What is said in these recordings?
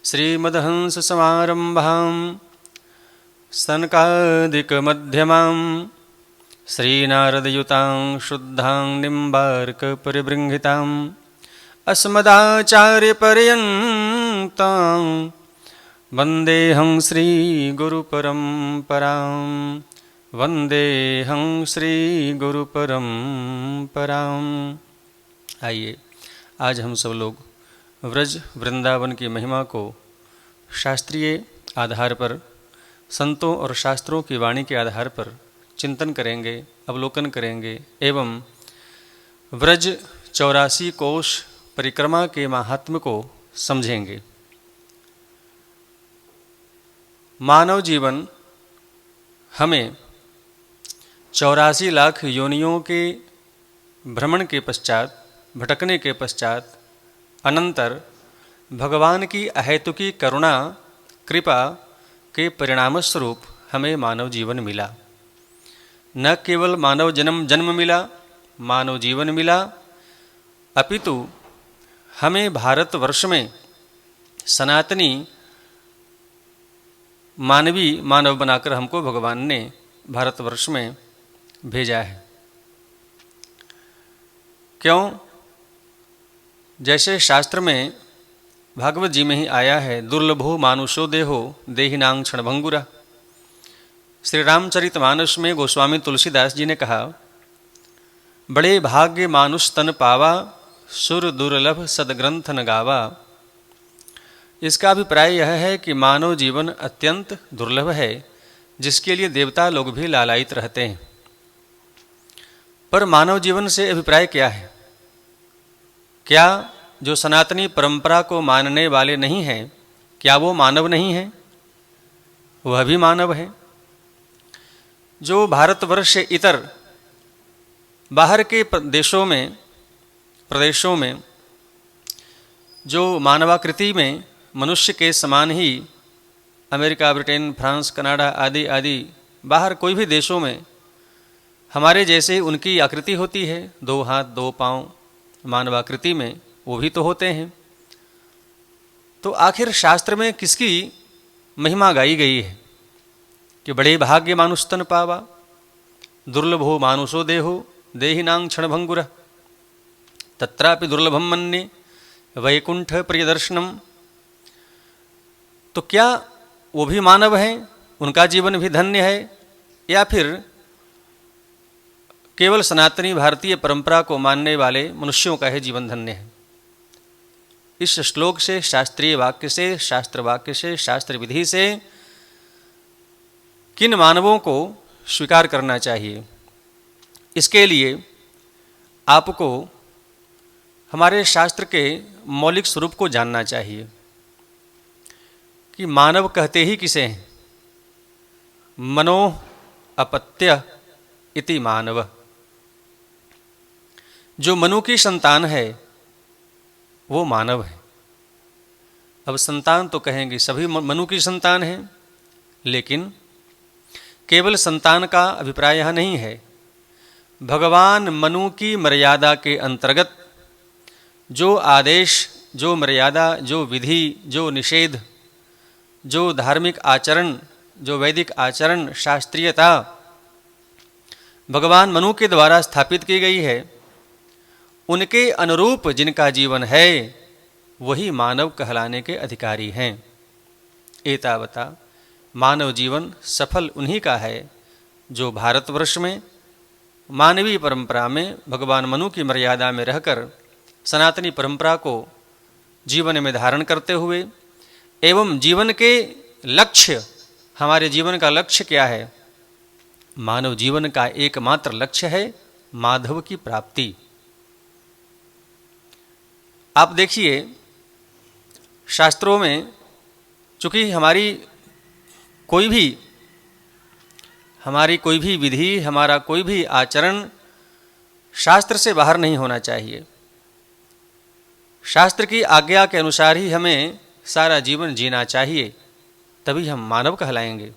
श्रीमद्हंससमारम्भां सनकादिकमध्यमां श्रीनारदयुतां शुद्धां निम्बार्कपरिबृंहितां अस्मदाचार्यपर्यन्तां वन्देऽहं श्रीगुरुपरम्परां वन्देऽहं श्रीगुरुपरम्पराम्। आइए आज हम सब लोग व्रज वृंदावन की महिमा को शास्त्रीय आधार पर, संतों और शास्त्रों की वाणी के आधार पर चिंतन करेंगे, अवलोकन करेंगे एवं व्रज 84 कोश परिक्रमा के महात्म्य को समझेंगे। मानव जीवन हमें 84 लाख योनियों के भ्रमण के पश्चात, भटकने के पश्चात अनंतर भगवान की अहेतुकी करुणा कृपा के परिणामस्वरूप हमें मानव जीवन मिला। न केवल मानव जन्म मिला, मानव जीवन मिला, अपितु हमें भारतवर्ष में सनातनी मानव बनाकर हमको भगवान ने भारतवर्ष में भेजा है। क्यों? जैसे शास्त्र में भागवत जी में ही आया है, दुर्लभो मानुषो देहो देहिनां क्षणभंगुरा। श्री रामचरितमानस में गोस्वामी तुलसीदास जी ने कहा, बड़े भाग्य मानुष तन पावा, सुर दुर्लभ सदग्रंथ न गावा। इसका अभिप्राय यह है कि मानव जीवन अत्यंत दुर्लभ है, जिसके लिए देवता लोग भी लालायित रहते हैं। पर मानव जीवन से अभिप्राय क्या है? क्या जो सनातनी परंपरा को मानने वाले नहीं हैं, क्या वो मानव नहीं हैं? वह भी मानव है। जो भारतवर्ष से इतर बाहर के देशों में, प्रदेशों में जो मानवाकृति में मनुष्य के समान ही अमेरिका, ब्रिटेन, फ्रांस, कनाडा आदि आदि बाहर कोई भी देशों में हमारे जैसे उनकी आकृति होती है, 2 हाथ 2 पाँव मानवाकृति में वो भी तो होते हैं। तो आखिर शास्त्र में किसकी महिमा गाई गई है कि बड़े भाग्य मानुष तन पावा, दुर्लभो मानुषो देहो देहिनां क्षणभंगुर, तत्रापि दुर्लभम मन्ये वैकुंठ प्रियदर्शनम। तो क्या वो भी मानव हैं, उनका जीवन भी धन्य है, या फिर केवल सनातनी भारतीय परंपरा को मानने वाले मनुष्यों का ही जीवन धन्य है? इस श्लोक से, शास्त्रीय वाक्य से, शास्त्र वाक्य से, शास्त्र विधि से किन मानवों को स्वीकार करना चाहिए? इसके लिए आपको हमारे शास्त्र के मौलिक स्वरूप को जानना चाहिए कि मानव कहते ही किसे हैं? मनो अपत्य इति मानव। जो मनु की संतान है वो मानव है। अब संतान तो कहेंगे सभी मनु की संतान हैं, लेकिन केवल संतान का अभिप्राय यह नहीं है। भगवान मनु की मर्यादा के अंतर्गत जो आदेश, जो मर्यादा, जो विधि, जो निषेध, जो धार्मिक आचरण, जो वैदिक आचरण, शास्त्रीयता भगवान मनु के द्वारा स्थापित की गई है, उनके अनुरूप जिनका जीवन है वही मानव कहलाने के अधिकारी हैं। एतावता मानव जीवन सफल उन्हीं का है जो भारतवर्ष में मानवीय परंपरा में भगवान मनु की मर्यादा में रहकर सनातनी परंपरा को जीवन में धारण करते हुए एवं जीवन के लक्ष्य, हमारे जीवन का लक्ष्य क्या है? मानव जीवन का एकमात्र लक्ष्य है माधव की प्राप्ति। आप देखिए शास्त्रों में, चूँकि हमारी कोई भी विधि, हमारा कोई भी आचरण शास्त्र से बाहर नहीं होना चाहिए। शास्त्र की आज्ञा के अनुसार ही हमें सारा जीवन जीना चाहिए, तभी हम मानव कहलाएंगे।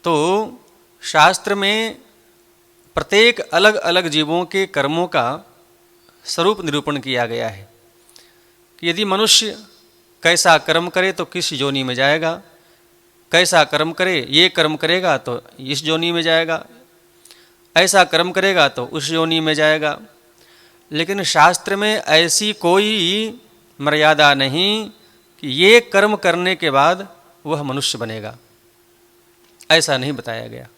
तो शास्त्र में प्रत्येक अलग अलग जीवों के कर्मों का स्वरूप निरूपण किया गया है कि यदि मनुष्य कैसा कर्म करे तो किस योनि में जाएगा, कैसा कर्म करे, ये कर्म करेगा तो इस योनि में जाएगा, ऐसा कर्म करेगा तो उस योनि में जाएगा। लेकिन शास्त्र में ऐसी कोई मर्यादा नहीं कि ये कर्म करने के बाद वह मनुष्य बनेगा, ऐसा नहीं बताया गया।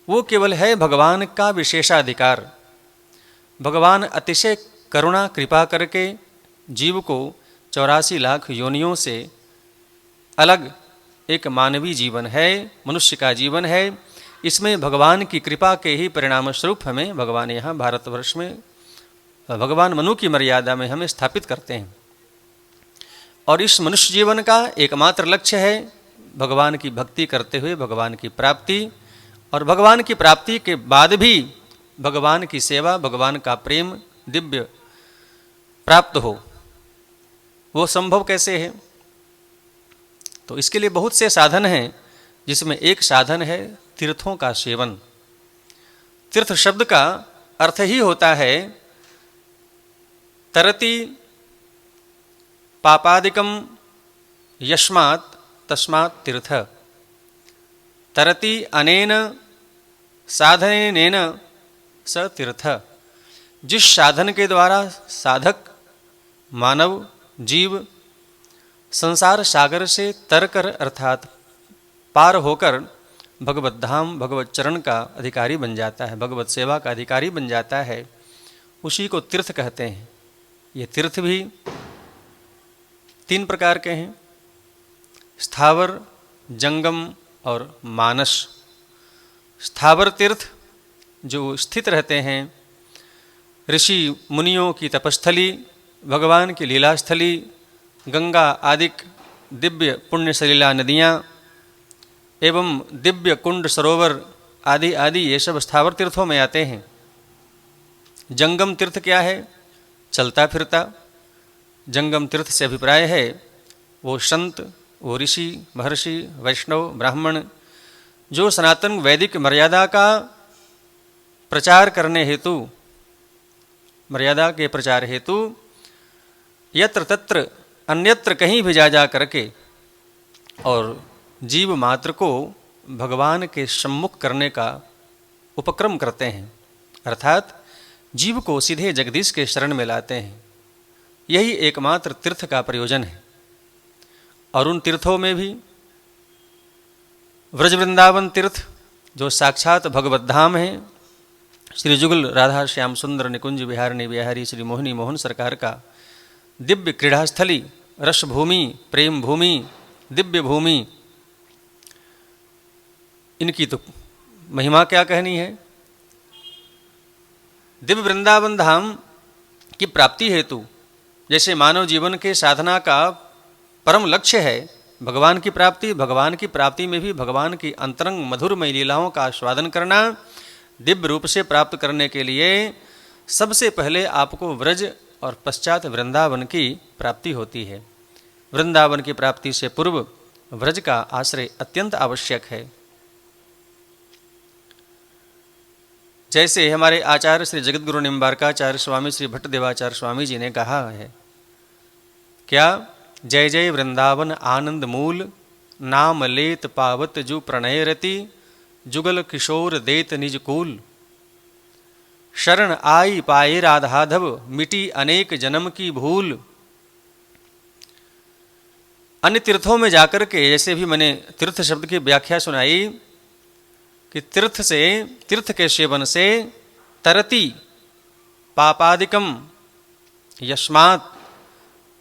वो केवल है भगवान का विशेषाधिकार। भगवान अतिशय करुणा कृपा करके जीव को 84 लाख योनियों से अलग एक मानवीय जीवन है, मनुष्य का जीवन है। इसमें भगवान की कृपा के ही परिणाम स्वरूप हमें भगवान यहाँ भारतवर्ष में भगवान मनु की मर्यादा में हमें स्थापित करते हैं। और इस मनुष्य जीवन का एकमात्र लक्ष्य है भगवान की भक्ति करते हुए भगवान की प्राप्ति, और भगवान की प्राप्ति के बाद भी भगवान की सेवा, भगवान का प्रेम दिव्य प्राप्त हो। वो संभव कैसे है? तो इसके लिए बहुत से साधन हैं, जिसमें एक साधन है तीर्थों का सेवन। तीर्थ शब्द का अर्थ ही होता है तरति पापादिकम यस्मात् तस्मात् तीर्थ। तरति अनेन साधनेन स तीर्थ। जिस साधन के द्वारा साधक मानव जीव संसार सागर से तरकर अर्थात पार होकर भगवत धाम भगवत चरण का अधिकारी बन जाता है, भगवत सेवा का अधिकारी बन जाता है, उसी को तीर्थ कहते हैं। ये तीर्थ भी 3 प्रकार के हैं, स्थावर, जंगम और मानस। स्थावर तीर्थ जो स्थित रहते हैं, ऋषि मुनियों की तपस्थली, भगवान की लीलास्थली, गंगा आदि दिव्य पुण्य सलीला नदियाँ एवं दिव्य कुंड सरोवर आदि आदि ये सब स्थावर तीर्थों में आते हैं। जंगम तीर्थ क्या है? चलता फिरता। जंगम तीर्थ से अभिप्राय है वो संत, वो ऋषि महर्षि वैष्णव ब्राह्मण जो सनातन वैदिक मर्यादा का प्रचार करने हेतु, मर्यादा के प्रचार हेतु यत्र तत्र अन्यत्र कहीं भी जा करके और जीव मात्र को भगवान के सम्मुख करने का उपक्रम करते हैं, अर्थात जीव को सीधे जगदीश के शरण में लाते हैं। यही एकमात्र तीर्थ का प्रयोजन है। और उन तीर्थों में भी व्रज वृंदावन तीर्थ जो साक्षात भगवत धाम है, श्री जुगल राधा श्याम सुंदर निकुंज विहारिणी बिहारी श्री मोहिनी मोहन सरकार का दिव्य क्रीड़ास्थली, रस भूमि, प्रेम भूमि, दिव्य भूमि, इनकी तो महिमा क्या कहनी है। दिव्य वृंदावन धाम की प्राप्ति हेतु जैसे मानव जीवन के साधना का परम लक्ष्य है भगवान की प्राप्ति, भगवान की प्राप्ति में भी भगवान की अंतरंग मधुरमय लीलाओं का आस्वादन करना, दिव्य रूप से प्राप्त करने के लिए सबसे पहले आपको व्रज और पश्चात वृंदावन की प्राप्ति होती है। वृंदावन की प्राप्ति से पूर्व व्रज का आश्रय अत्यंत आवश्यक है। जैसे हमारे आचार्य श्री जगतगुरु निम्बारकाचार्य स्वामी श्री भट्ट देवाचार्य स्वामी जी ने कहा है, क्या? जय जय वृंदावन आनंद मूल, नाम लेत पावत जु प्रणय रति, जुगल किशोर देत निज कूल, शरण आई पाए राधाधव, मिटी अनेक जन्म की भूल। अन्य तीर्थों में जाकर के जैसे भी मैंने तीर्थ शब्द की व्याख्या सुनाई कि तीर्थ के सेवन से तरति पापादिकम यस्मात्,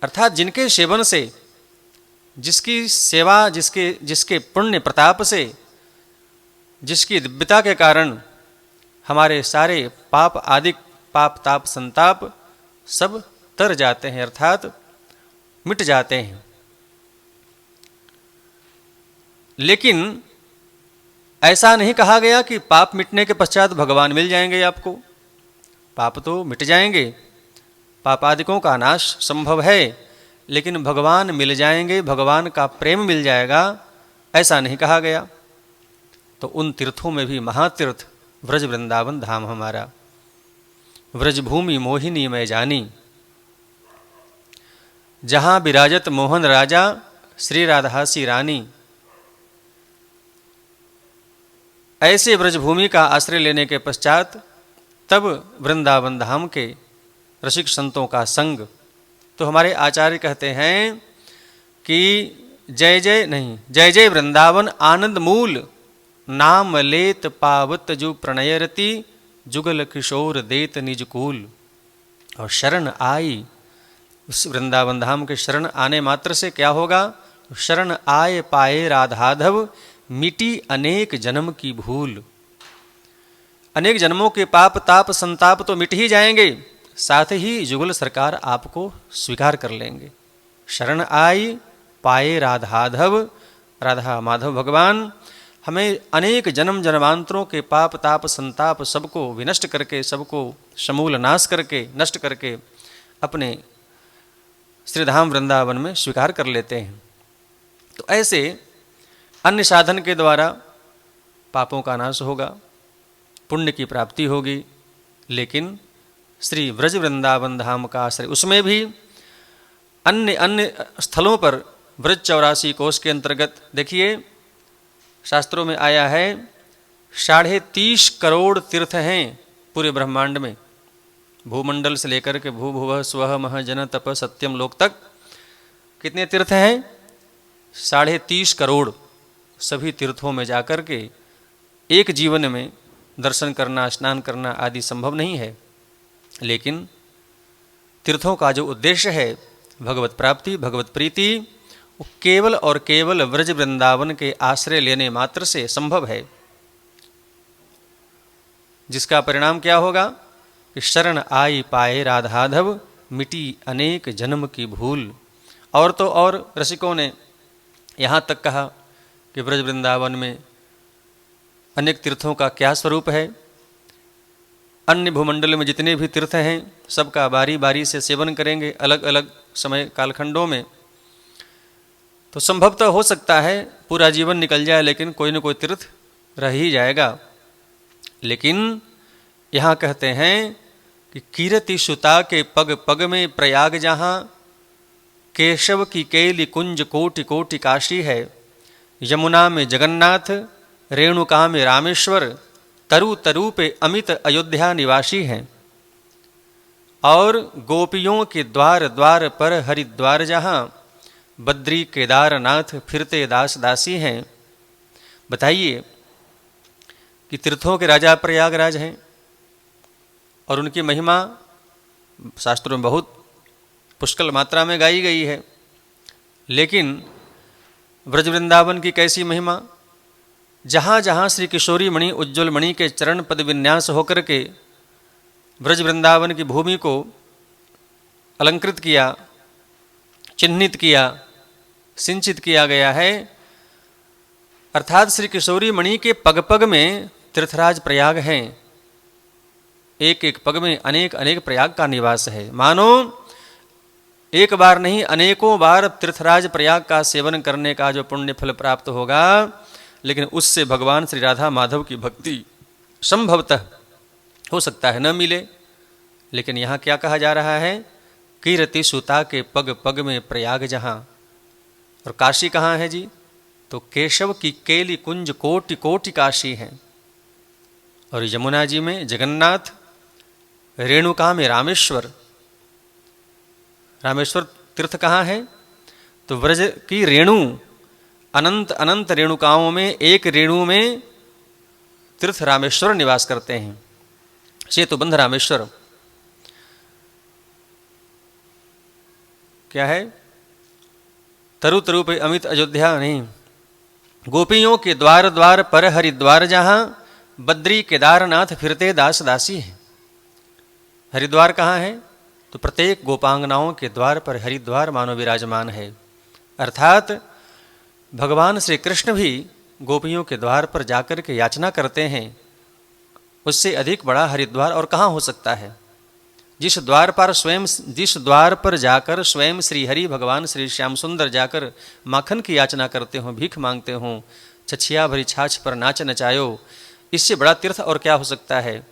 अर्थात जिनके सेवन से, जिसकी सेवा, जिसके पुण्य प्रताप से, जिसकी दिव्यता के कारण हमारे सारे पाप आदि पाप ताप संताप सब तर जाते हैं, अर्थात मिट जाते हैं। लेकिन ऐसा नहीं कहा गया कि पाप मिटने के पश्चात भगवान मिल जाएंगे आपको। पाप तो मिट जाएंगे, पापादिकों का नाश संभव है, लेकिन भगवान मिल जाएंगे, भगवान का प्रेम मिल जाएगा, ऐसा नहीं कहा गया। तो उन तीर्थों में भी महातीर्थ व्रज वृंदावन धाम हमारा, व्रज भूमि मोहिनी मैं जानी। जहाँ विराजत मोहन राजा श्री राधासी रानी। ऐसे ब्रजभूमि का आश्रय लेने के पश्चात तब वृंदावन धाम के रसिक संतों का संग। तो हमारे आचार्य कहते हैं कि जय जय नहीं, जय जय वृंदावन आनंद मूल, नाम लेत पावत जो प्रणयरति, जुगल किशोर देत निज कूल। और शरण आई, उस वृंदावन धाम के शरण आने मात्र से क्या होगा? शरण आए पाए राधाधव, मिटी अनेक जन्म की भूल। अनेक जन्मों के पाप ताप संताप तो मिट ही जाएंगे, साथ ही जुगल सरकार आपको स्वीकार कर लेंगे। शरण आई पाए राधाधव, राधा माधव भगवान हमें अनेक जन्म जन्मांतरों के पाप ताप संताप सबको विनष्ट करके, सबको समूल नाश करके, नष्ट करके अपने श्रीधाम वृंदावन में स्वीकार कर लेते हैं। तो ऐसे अन्य साधन के द्वारा पापों का नाश होगा, पुण्य की प्राप्ति होगी, लेकिन श्री व्रज वृंदावन धाम का आश्रय, उसमें भी अन्य अन्य स्थलों पर व्रज 84 कोष के अंतर्गत देखिए शास्त्रों में आया है 30.5 करोड़ तीर्थ हैं पूरे ब्रह्मांड में। भूमंडल से लेकर के भू भुव स्व मह जन तप सत्यम लोक तक कितने तीर्थ हैं? 30.5 करोड़। सभी तीर्थों में जाकर के एक जीवन में दर्शन करना, स्नान करना आदि संभव नहीं है, लेकिन तीर्थों का जो उद्देश्य है भगवत प्राप्ति, भगवत प्रीति, वो केवल और केवल व्रज वृंदावन के आश्रय लेने मात्र से संभव है, जिसका परिणाम क्या होगा कि शरण आई पाए राधाधव, मिटी अनेक जन्म की भूल। और तो और रसिकों ने यहाँ तक कहा कि व्रज वृंदावन में अनेक तीर्थों का क्या स्वरूप है। अन्य भूमंडल में जितने भी तीर्थ हैं सबका बारी बारी से सेवन करेंगे अलग अलग समय कालखंडों में, तो संभवतः हो सकता है पूरा जीवन निकल जाए, लेकिन कोई न कोई तीर्थ रह ही जाएगा। लेकिन यहाँ कहते हैं कि कीरति सुता के पग पग में प्रयाग जहाँ, केशव की केली कुंज कोटि कोटि काशी है। यमुना में जगन्नाथ, रेणुका में रामेश्वर, तरु तरु पे अमित अयोध्या निवासी हैं। और गोपियों के द्वार द्वार पर हरिद्वार जहाँ, बद्री केदारनाथ फिरते दास दासी हैं। बताइए कि तीर्थों के राजा प्रयागराज हैं और उनकी महिमा शास्त्रों में बहुत पुष्कल मात्रा में गाई गई है, लेकिन व्रज वृंदावन की कैसी महिमा। जहाँ जहाँ श्री किशोरी मणि उज्ज्वल मणि के चरण पद विन्यास होकर के व्रज वृंदावन की भूमि को अलंकृत किया, चिन्हित किया, सिंचित किया गया है, अर्थात श्री किशोरी मणि के पग पग में तीर्थराज प्रयाग हैं। एक एक पग में अनेक अनेक प्रयाग का निवास है। मानो एक बार नहीं अनेकों बार तीर्थराज प्रयाग का सेवन करने का जो पुण्य फल प्राप्त होगा, लेकिन उससे भगवान श्री राधा माधव की भक्ति संभवतः हो सकता है न मिले। लेकिन यहाँ क्या कहा जा रहा है? कीरति सुता के पग पग में प्रयाग जहाँ। और काशी कहाँ है जी? तो केशव की केली कुंज कोटि कोटि काशी है। और यमुना जी में जगन्नाथ, रेणुका में रामेश्वर। रामेश्वर तीर्थ कहाँ है? तो व्रज की रेणु, अनंत अनंत रेणुकाओं में एक रेणु में तीर्थ रामेश्वर निवास करते हैं। सेतुबंध रामेश्वर क्या है? तरु तरु पे अमित अयोध्या नहीं। गोपियों के द्वार द्वार पर हरिद्वार जहाँ, बद्री केदारनाथ फिरते दास दासी है। हरिद्वार कहाँ है? तो प्रत्येक गोपांगनाओं के द्वार पर हरिद्वार मानो विराजमान है। अर्थात भगवान श्री कृष्ण भी गोपियों के द्वार पर जाकर के याचना करते हैं। उससे अधिक बड़ा हरिद्वार और कहाँ हो सकता है? जिस द्वार पर जाकर स्वयं श्री हरि भगवान श्री श्याम सुंदर जाकर माखन की याचना करते हो, भीख मांगते हो, छछिया भरी छाछ पर नाच नचायो, इससे बड़ा तीर्थ और क्या हो सकता है?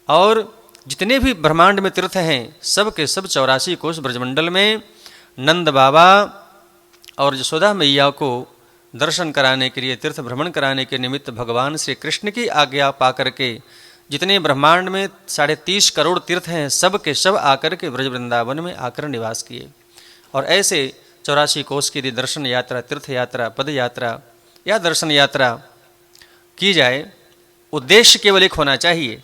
और जितने भी ब्रह्मांड में तीर्थ हैं सब के सब 84 कोष ब्रजमंडल में नंद बाबा और यशोदा मैया को दर्शन कराने के लिए, तीर्थ भ्रमण कराने के निमित्त भगवान श्री कृष्ण की आज्ञा पाकर के जितने ब्रह्मांड में 30.5 करोड़ तीर्थ हैं, सब के सब आकर के ब्रज वृंदावन में आकर निवास किए। और ऐसे 84 कोस की यदि दर्शन यात्रा, तीर्थ यात्रा, पद यात्रा या दर्शन यात्रा की जाए, उद्देश्य केवल एक होना चाहिए।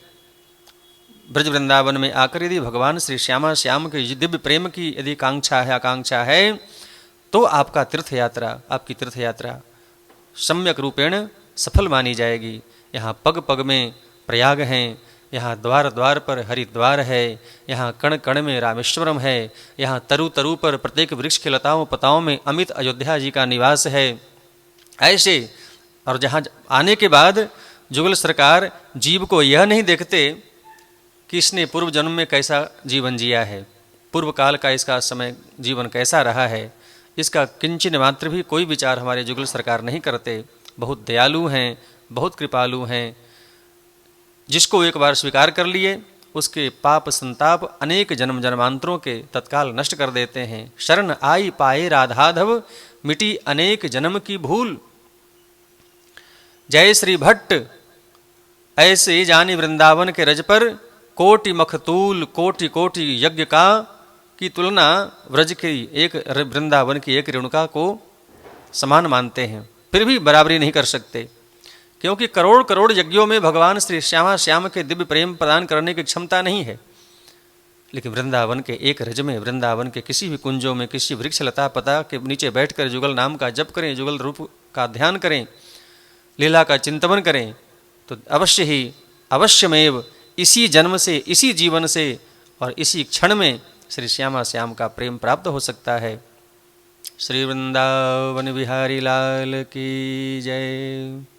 ब्रज वृंदावन में आकर यदि भगवान श्री श्यामा श्याम के दिव्य प्रेम की यदि कांक्षा है, आकांक्षा है, तो आपका तीर्थ यात्रा, आपकी तीर्थ यात्रा सम्यक रूपेण सफल मानी जाएगी। यहाँ पग पग में प्रयाग हैं, यहाँ द्वार द्वार पर हरिद्वार है, यहाँ कण कण में रामेश्वरम है, यहाँ तरु तरु पर प्रत्येक वृक्ष के लताओं पताओं में अमित अयोध्या जी का निवास है। ऐसे और जहाँ आने के बाद जुगल सरकार जीव को यह नहीं देखते कि इसने पूर्व जन्म में कैसा जीवन जिया है, पूर्व काल का इसका समय जीवन कैसा रहा है, इसका किंचिन मात्र भी कोई विचार हमारे जुगल सरकार नहीं करते। बहुत दयालु हैं, बहुत कृपालु हैं। जिसको एक बार स्वीकार कर लिए उसके पाप संताप अनेक जन्म जन्मांतरों के तत्काल नष्ट कर देते हैं। शरण आई पाए राधाधव, मिटी अनेक जन्म की भूल। जय श्री भट्ट ऐसे जानी वृंदावन के रज पर, कोटि मखतूल कोटि कोटि यज्ञ का की तुलना व्रज की एक वृंदावन की एक रेणुका को समान मानते हैं, फिर भी बराबरी नहीं कर सकते, क्योंकि करोड़ करोड़ यज्ञों में भगवान श्री श्यामा श्याम के दिव्य प्रेम प्रदान करने की क्षमता नहीं है। लेकिन वृंदावन के एक रज में, वृंदावन के किसी भी कुंजों में, किसी वृक्ष लता पता के नीचे बैठकर जुगल नाम का जप करें, जुगल रूप का ध्यान करें, लीला का चिंतन करें, तो अवश्य ही अवश्यमेव इसी जन्म से, इसी जीवन से और इसी क्षण में श्री श्यामा श्याम का प्रेम प्राप्त हो सकता है। श्री वृंदावन बिहारी लाल की जय।